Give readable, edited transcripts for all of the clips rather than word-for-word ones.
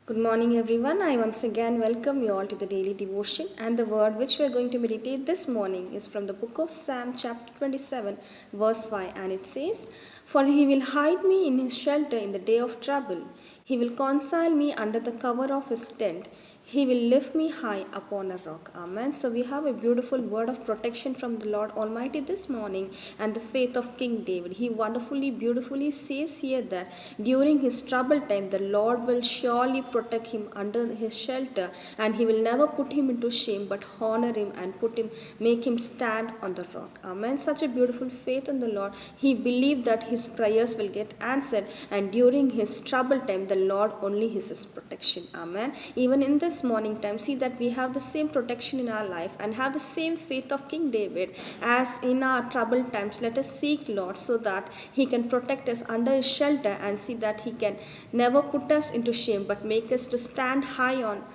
Good morning, everyone. I once again welcome you all to the daily devotion, and the word which we are going to meditate this morning is from the book of Psalm, chapter 27, verse 5, and it says, "For he will hide me in his shelter in the day of trouble. He will conceal me under the cover of his tent. He will lift me high upon a rock." Amen. So we have a beautiful word of protection from the Lord Almighty this morning and the faith of King David. He wonderfully, beautifully says here that during his trouble time, the Lord will surely protect him under his shelter, and he will never put him into shame but honor him and make him stand on the rock. Amen. Such a beautiful faith in the Lord. He believed that his prayers will get answered, and during his trouble time, the Lord only is his protection. Amen. Even in this morning time, see that we have the same protection in our life and have the same faith of King David as in our troubled times. Let us seek Lord so that he can protect us under his shelter, and see that he can never put us into shame but make us to stand high on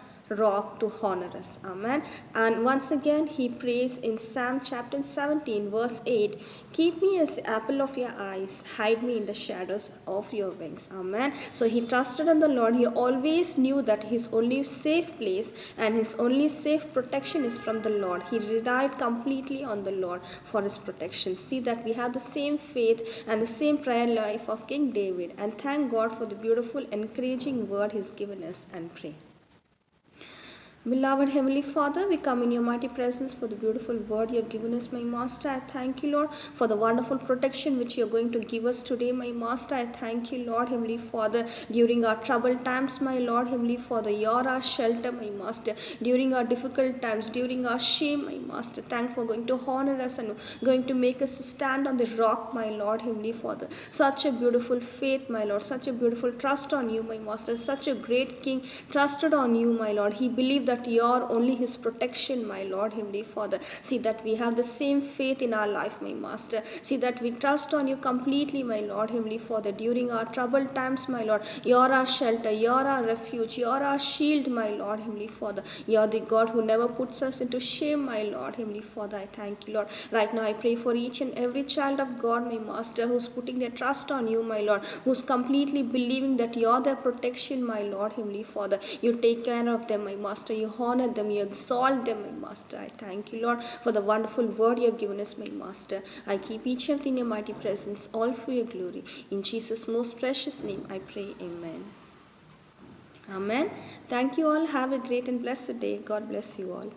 rock to honor us. Amen. And once again he prays in Psalm chapter 17 verse 8, "Keep me as the apple of your eyes, hide me in the shadows of your wings." Amen. So he trusted in the Lord. He always knew that his only safe place and his only safe protection is from the Lord. He relied completely on the Lord for his protection. See that we have the same faith and the same prayer life of King David, and thank God for the beautiful encouraging word he's given us, and pray. Beloved Heavenly Father, we come in your mighty presence for the beautiful word you have given us, my Master. I thank you, Lord, for the wonderful protection which you are going to give us today, my Master. I thank you, Lord, Heavenly Father, during our troubled times, my Lord, Heavenly Father. You're our shelter, my Master. During our difficult times, during our shame, my Master. Thank for going to honor us and going to make us to stand on the rock, my Lord, Heavenly Father. Such a beautiful faith, my Lord. Such a beautiful trust on you, my Master. Such a great King trusted on you, my Lord. He believed that you are only his protection, my Lord, Heavenly Father. See that we have the same faith in our life, my Master. See that we trust on you completely, my Lord, Heavenly Father. During our troubled times, my Lord, you're our shelter, you're our refuge, you're our shield, my Lord, Heavenly Father. You're the God who never puts us into shame, my Lord, Heavenly Father. I thank you, Lord. Right now I pray for each and every child of God, my Master, who's putting their trust on you, my Lord, who's completely believing that you're their protection, my Lord, Heavenly Father. You take care of them, my Master. You honor them, you exalt them, my Master. I thank you, Lord, for the wonderful word you have given us, my Master. I keep each of them in your mighty presence, all for your glory. In Jesus' most precious name I pray, amen. Amen. Thank you all. Have a great and blessed day. God bless you all.